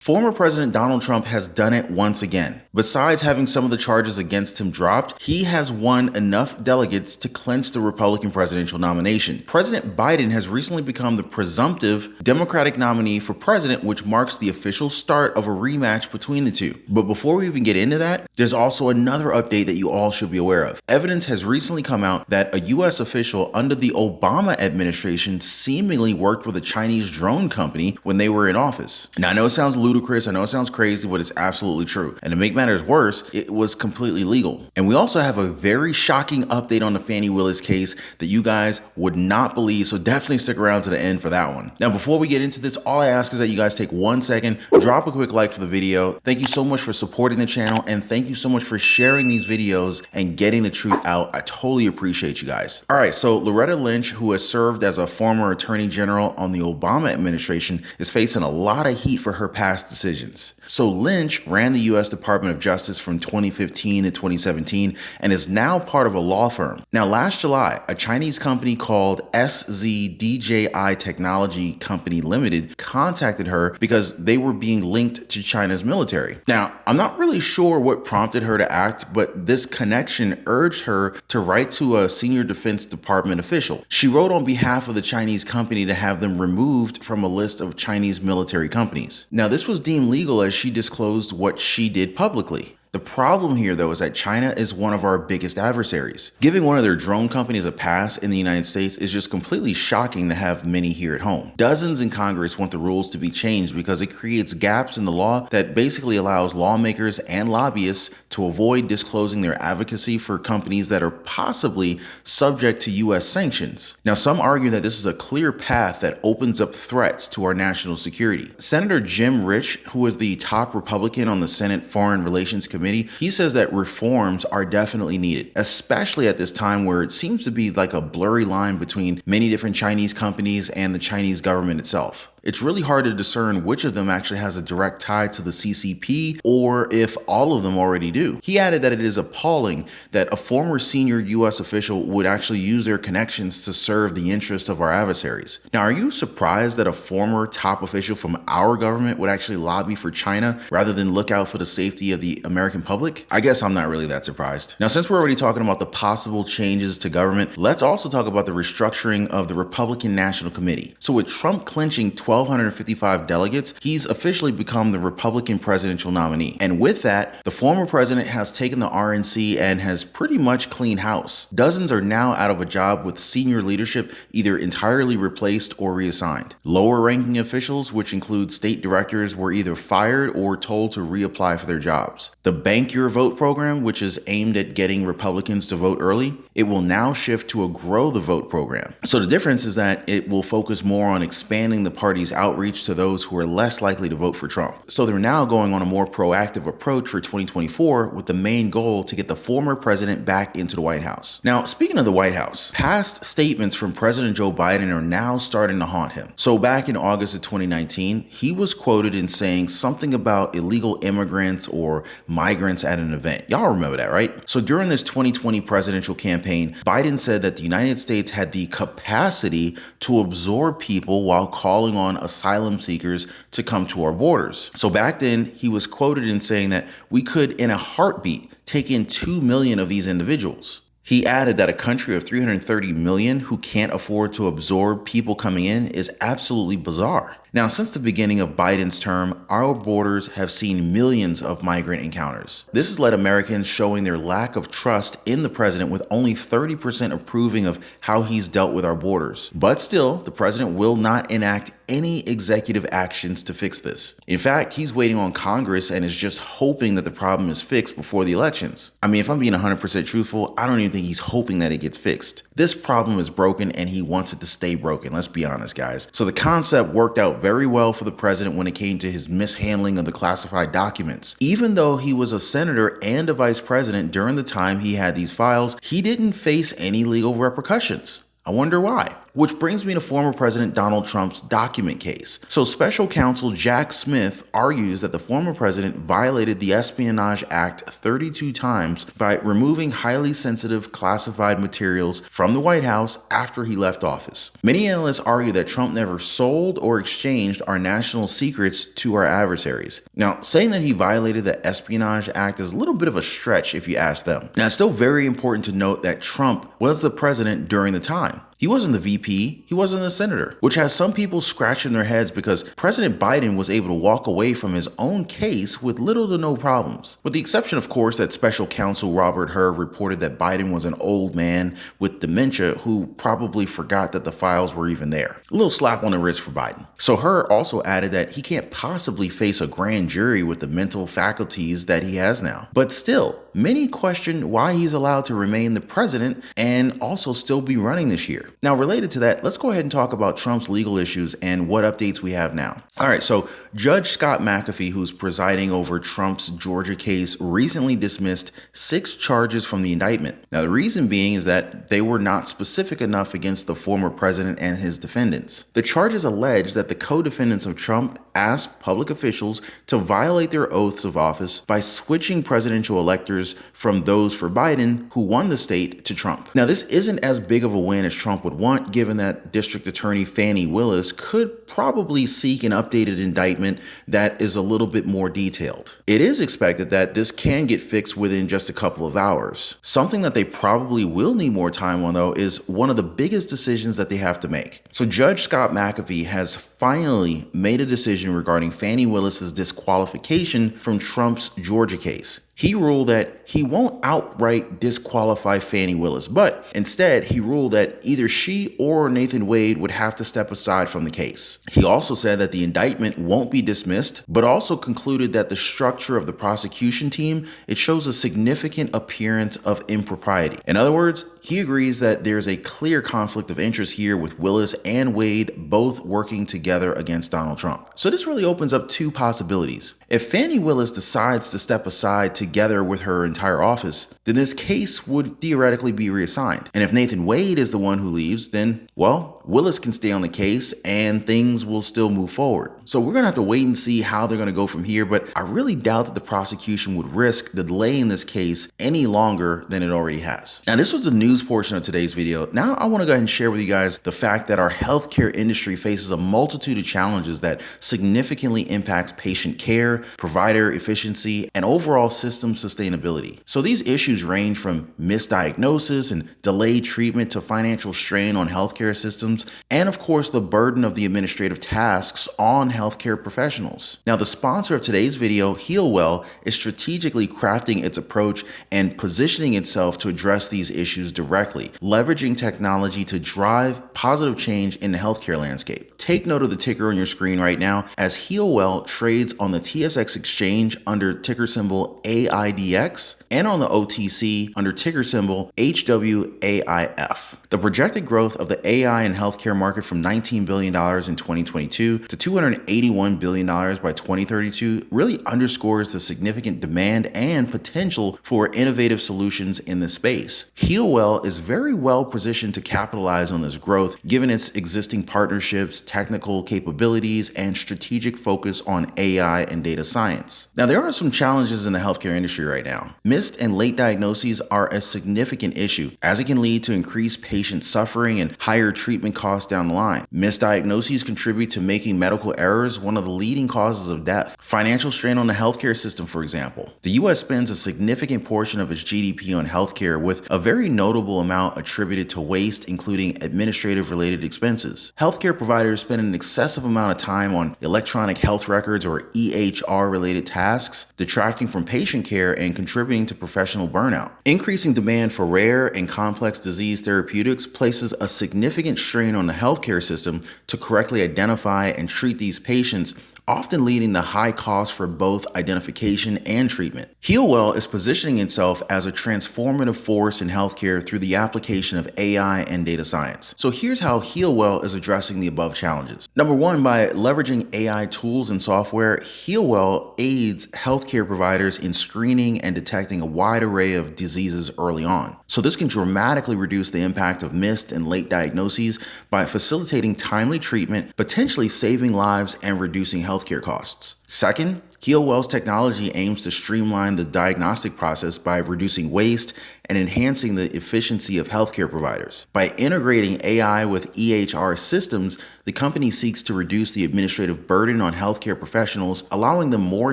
Former President Donald Trump has done it once again. Besides having some of the charges against him dropped, he has won enough delegates to clinch the Republican presidential nomination. President Biden has recently become the presumptive Democratic nominee for president, which marks the official start of a rematch between the two. But before we even get into that, there's also another update that you all should be aware of. Evidence has recently come out that a U.S. official under the Obama administration seemingly worked with a Chinese drone company when they were in office. Now, I know it sounds ludicrous, I know it sounds crazy, but it's absolutely true. And to make matters worse, it was completely legal. And we also have a very shocking update on the Fani Willis case that you guys would not believe, so definitely stick around to the end for that one. Now, before we get into this, all I ask is that you guys take 1 second, drop a quick like for the video. Thank you so much for supporting the channel, and thank you so much for sharing these videos and getting the truth out. I totally appreciate you guys. All right, so Loretta Lynch, who has served as a former Attorney General on the Obama administration, is facing a lot of heat for her past decisions. So Lynch ran the U.S. Department of Justice from 2015 to 2017 and is now part of a law firm. Now, last July, a Chinese company called SZDJI Technology Company Limited contacted her because they were being linked to China's military. Now, I'm not really sure what prompted her to act, but this connection urged her to write to a senior Defense Department official. She wrote on behalf of the Chinese company to have them removed from a list of Chinese military companies. Now, this was deemed legal as she disclosed what she did publicly. The problem here, though, is that China is one of our biggest adversaries. Giving one of their drone companies a pass in the United States is just completely shocking to have many here at home. Dozens in Congress want the rules to be changed because it creates gaps in the law that basically allows lawmakers and lobbyists to avoid disclosing their advocacy for companies that are possibly subject to U.S. sanctions. Now, some argue that this is a clear path that opens up threats to our national security. Senator Jim Rich, who is the top Republican on the Senate Foreign Relations Committee, he says that reforms are definitely needed, especially at this time where it seems to be like a blurry line between many different Chinese companies and the Chinese government itself. It's really hard to discern which of them actually has a direct tie to the CCP or if all of them already do. He added that it is appalling that a former senior U.S. official would actually use their connections to serve the interests of our adversaries. Now, are you surprised that a former top official from our government would actually lobby for China rather than look out for the safety of the American public? I guess I'm not really that surprised. Now, since we're already talking about the possible changes to government, let's also talk about the restructuring of the Republican National Committee. So with Trump clinching 1,255 delegates, he's officially become the Republican presidential nominee. And with that, the former president has taken the RNC and has pretty much cleaned house. Dozens are now out of a job, with senior leadership either entirely replaced or reassigned. Lower ranking officials, which include state directors, were either fired or told to reapply for their jobs. The Bank Your Vote program, which is aimed at getting Republicans to vote early, it will now shift to a Grow the Vote program. So the difference is that it will focus more on expanding the party's outreach to those who are less likely to vote for Trump. So they're now going on a more proactive approach for 2024 with the main goal to get the former president back into the White House. Now, speaking of the White House, past statements from President Joe Biden are now starting to haunt him. So back in August of 2019, he was quoted in saying something about illegal immigrants or migrants at an event. Y'all remember that, right? So during this 2020 presidential campaign, Biden said that the United States had the capacity to absorb people while calling on asylum seekers to come to our borders. So back then, he was quoted in saying that we could, in a heartbeat, take in 2 million of these individuals. He added that a country of 330 million who can't afford to absorb people coming in is absolutely bizarre. Now, since the beginning of Biden's term, our borders have seen millions of migrant encounters. This has led Americans showing their lack of trust in the president, with only 30% approving of how he's dealt with our borders. But still, the president will not enact any executive actions to fix this. In fact, he's waiting on Congress and is just hoping that the problem is fixed before the elections. I mean, if I'm being 100% truthful, I don't even think he's hoping that it gets fixed. This problem is broken and he wants it to stay broken. Let's be honest, guys. So the concept worked out very well for the president when it came to his mishandling of the classified documents. Even though he was a senator and a vice president during the time he had these files, he didn't face any legal repercussions. I wonder why. which brings me to former President Donald Trump's document case. So special counsel Jack Smith argues that the former president violated the Espionage Act 32 times by removing highly sensitive classified materials from the White House after he left office. Many analysts argue that Trump never sold or exchanged our national secrets to our adversaries. Now, saying that he violated the Espionage Act is a little bit of a stretch if you ask them. Now, it's still very important to note that Trump was the president during the time. He wasn't the VP, he wasn't the senator, which has some people scratching their heads because President Biden was able to walk away from his own case with little to no problems. With the exception, of course, that special counsel Robert Hur reported that Biden was an old man with dementia who probably forgot that the files were even there. A little slap on the wrist for Biden. So Hur also added that he can't possibly face a grand jury with the mental faculties that he has now. But still, many question why he's allowed to remain the president and also still be running this year. Now, related to that, let's go ahead and talk about Trump's legal issues and what updates we have now. All right, so Judge Scott McAfee, who's presiding over Trump's Georgia case, recently dismissed 6 charges from the indictment. Now, the reason being is that they were not specific enough against the former president and his defendants. The charges allege that the co-defendants of Trump asked public officials to violate their oaths of office by switching presidential electors from those for Biden, who won the state, to Trump. Now, this isn't as big of a win as Trump would want, given that District Attorney Fani Willis could probably seek an updated indictment that is a little bit more detailed. It is expected that this can get fixed within just a couple of hours. Something that they probably will need more time on, though, is one of the biggest decisions that they have to make. So Judge Scott McAfee has finally made a decision regarding Fani Willis's disqualification from Trump's Georgia case. He ruled that he won't outright disqualify Fani Willis, but instead he ruled that either she or Nathan Wade would have to step aside from the case. He also said that the indictment won't be dismissed, but also concluded that the structure of the prosecution team, it shows a significant appearance of impropriety. In other words, he agrees that there's a clear conflict of interest here with Willis and Wade both working together against Donald Trump. So this really opens up 2 possibilities. If Fani Willis decides to step aside together with her entire office, then this case would theoretically be reassigned. And if Nathan Wade is the one who leaves, then, well, Willis can stay on the case and things will still move forward. So we're going to have to wait and see how they're going to go from here, but I really doubt that the prosecution would risk delaying this case any longer than it already has. Now, this was the news portion of today's video. Now I want to go ahead and share with you guys the fact that our healthcare industry faces a multitude of challenges that significantly impacts patient care, provider efficiency, and overall system sustainability. So these issues range from misdiagnosis and delayed treatment to financial strain on healthcare systems, and of course the burden of the administrative tasks on healthcare professionals. Now, the sponsor of today's video, HealWell, is strategically crafting its approach and positioning itself to address these issues directly, leveraging technology to drive positive change in the healthcare landscape. Take note of the ticker on your screen right now, as HealWell trades on the TSX exchange under ticker symbol AIDX and on the OTC under ticker symbol HWAIF. The projected growth of the AI and healthcare market from $19 billion in 2022 to $281 billion by 2032 really underscores the significant demand and potential for innovative solutions in this space. HealWell is very well positioned to capitalize on this growth, given its existing partnerships, technical capabilities, and strategic focus on AI and data science. Now, there are some challenges in the healthcare industry right now. Missed and late diagnoses are a significant issue, as it can lead to increased patient suffering and higher treatment costs down the line. Misdiagnoses contribute to making medical errors one of the leading causes of death. Financial strain on the healthcare system, for example. The U.S. spends a significant portion of its GDP on healthcare, with a very notable amount attributed to waste, including administrative-related expenses. Healthcare providers spend an excessive amount of time on electronic health records or EHR-related tasks, detracting from patient care and contributing to professional burnout. Increasing demand for rare and complex disease therapeutics places a significant strain on the healthcare system to correctly identify and treat these patients, often leading to high costs for both identification and treatment. HEALWELL is positioning itself as a transformative force in healthcare through the application of AI and data science. So here's how HEALWELL is addressing the above challenges. Number one, by leveraging AI tools and software, HEALWELL aids healthcare providers in screening and detecting a wide array of diseases early on. So this can dramatically reduce the impact of missed and late diagnoses by facilitating timely treatment, potentially saving lives and reducing healthcare costs. Second, HEALWELL's technology aims to streamline the diagnostic process by reducing waste and enhancing the efficiency of healthcare providers. By integrating AI with EHR systems, the company seeks to reduce the administrative burden on healthcare professionals, allowing them more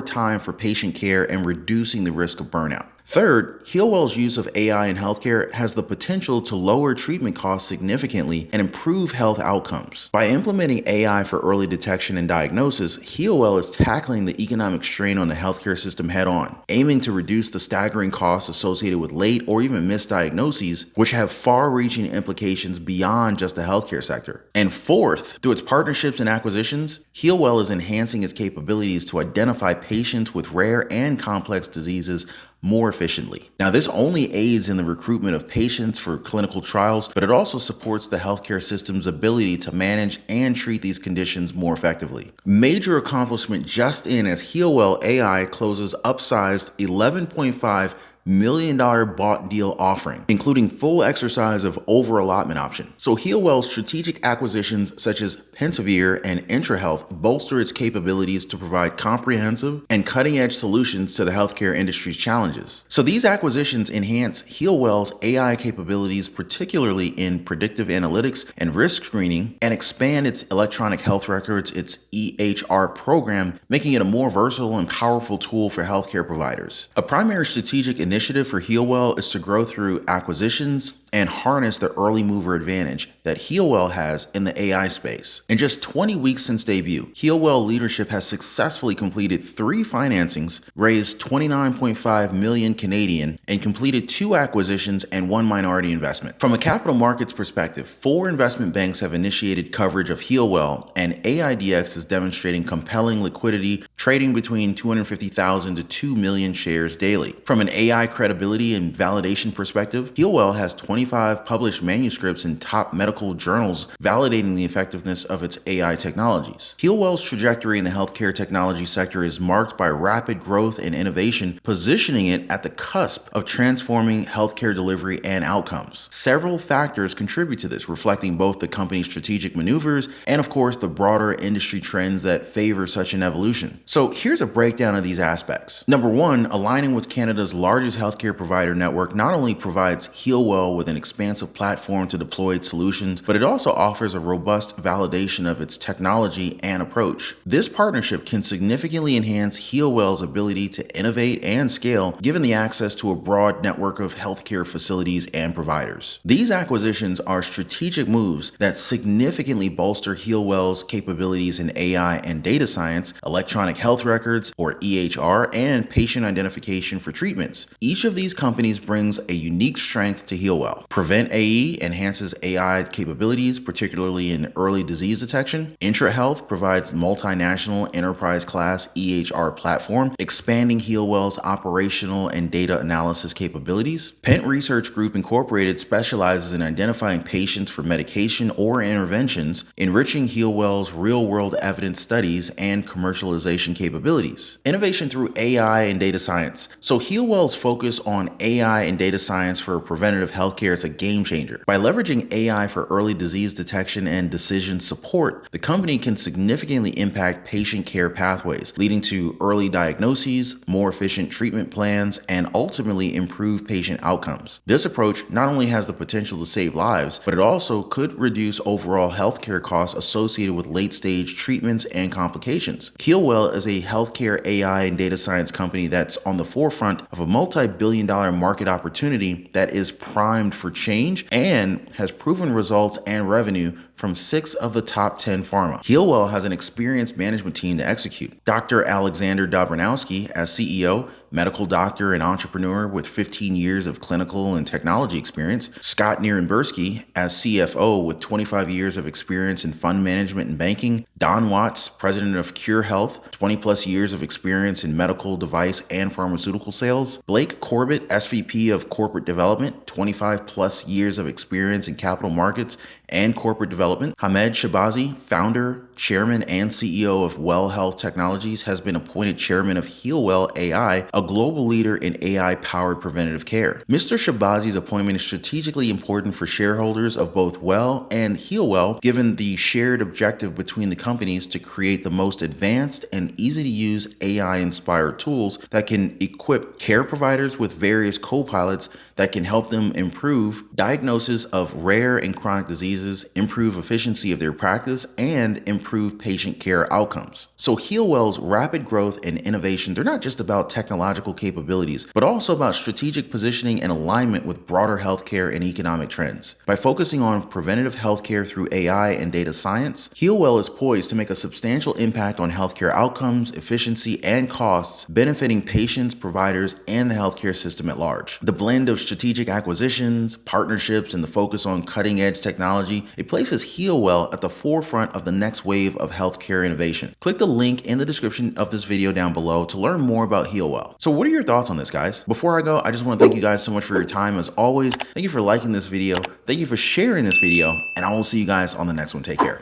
time for patient care and reducing the risk of burnout. Third, HEALWELL's use of AI in healthcare has the potential to lower treatment costs significantly and improve health outcomes. By implementing AI for early detection and diagnosis, HEALWELL is tackling the economic strain on the healthcare system head-on, aiming to reduce the staggering costs associated with late or even missed diagnoses, which have far-reaching implications beyond just the healthcare sector. And fourth, through its partnerships and acquisitions, HEALWELL is enhancing its capabilities to identify patients with rare and complex diseases more efficiently. Now, this only aids in the recruitment of patients for clinical trials, but it also supports the healthcare system's ability to manage and treat these conditions more effectively. Major accomplishment just in as HEALWELL AI closes upsized $11.5 million bought deal offering, including full exercise of over-allotment option. So HEALWELL's strategic acquisitions such as Pentavere and IntraHealth bolster its capabilities to provide comprehensive and cutting-edge solutions to the healthcare industry's challenges. So these acquisitions enhance HEALWELL's AI capabilities, particularly in predictive analytics and risk screening, and expand its electronic health records, its EHR program, making it a more versatile and powerful tool for healthcare providers. A primary strategic initiative for HEALWELL is to grow through acquisitions and harness the early mover advantage that HEALWELL has in the AI space. In just 20 weeks since debut, HEALWELL leadership has successfully completed 3 financings, raised 29.5 million Canadian, and completed 2 acquisitions and 1 minority investment. From a capital markets perspective, 4 investment banks have initiated coverage of HEALWELL, and AIDX is demonstrating compelling liquidity, trading between 250,000 to 2 million shares daily. From an AI credibility and validation perspective, HEALWELL has 25 published manuscripts in top medical journals validating the effectiveness of its AI technologies. HEALWELL's trajectory in the healthcare technology sector is marked by rapid growth and innovation, positioning it at the cusp of transforming healthcare delivery and outcomes. Several factors contribute to this, reflecting both the company's strategic maneuvers and, of course, the broader industry trends that favor such an evolution. So here's a breakdown of these aspects. Number one, aligning with Canada's largest healthcare provider network not only provides HEALWELL with an expansive platform to deploy its solutions, but it also offers a robust validation of its technology and approach. This partnership can significantly enhance HEALWELL's ability to innovate and scale, given the access to a broad network of healthcare facilities and providers. These acquisitions are strategic moves that significantly bolster HEALWELL's capabilities in AI and data science, electronic health records, or EHR, and patient identification for treatments. Each of these companies brings a unique strength to HEALWELL. Prevent AE enhances AI capabilities, particularly in early disease detection. IntraHealth provides multinational enterprise-class EHR platform, expanding HEALWELL's operational and data analysis capabilities. Pent Research Group Incorporated specializes in identifying patients for medication or interventions, enriching HEALWELL's real-world evidence studies and commercialization capabilities. Innovation through AI and data science. So HEALWELL's focus on AI and data science for preventative healthcare is a game changer. By leveraging AI for early disease detection and decision support, the company can significantly impact patient care pathways, leading to early diagnoses, more efficient treatment plans, and ultimately improve patient outcomes. This approach not only has the potential to save lives, but it also could reduce overall healthcare costs associated with late-stage treatments and complications. HEALWELL is a healthcare AI and data science company that's on the forefront of a multi-billion-dollar market opportunity that is primed for change and has proven results and revenue from 6 of the top 10 pharma. HEALWELL has an experienced management team to execute. Dr. Alexander Dobranowski as CEO, medical doctor and entrepreneur with 15 years of clinical and technology experience. Scott Nierenberski as CFO with 25 years of experience in fund management and banking. Don Watts, president of Cure Health, 20 plus years of experience in medical device and pharmaceutical sales. Blake Corbett, SVP of corporate development, 25 plus years of experience in capital markets and corporate development. Hamed Shabazi, founder, chairman, and CEO of Well Health Technologies, has been appointed chairman of HEALWELL AI, a global leader in AI-powered preventative care. Mr. Shabazi's appointment is strategically important for shareholders of both Well and HEALWELL, given the shared objective between the companies to create the most advanced and easy-to-use AI-inspired tools that can equip care providers with various co-pilots that can help them improve diagnosis of rare and chronic diseases, improve efficiency of their practice, and improve patient care outcomes. So HEALWELL's rapid growth and innovation, they're not just about technological capabilities, but also about strategic positioning and alignment with broader healthcare and economic trends. By focusing on preventative healthcare through AI and data science, HEALWELL is poised to make a substantial impact on healthcare outcomes, efficiency, and costs, benefiting patients, providers, and the healthcare system at large. The blend of strategic acquisitions, partnerships, and the focus on cutting-edge technology, it places HEALWELL at the forefront of the next wave of healthcare innovation. Click the link in the description of this video down below to learn more about HEALWELL. So what are your thoughts on this, guys? Before I go, I just want to thank you guys so much for your time. As always, thank you for liking this video, thank you for sharing this video, and I will see you guys on the next one. Take care.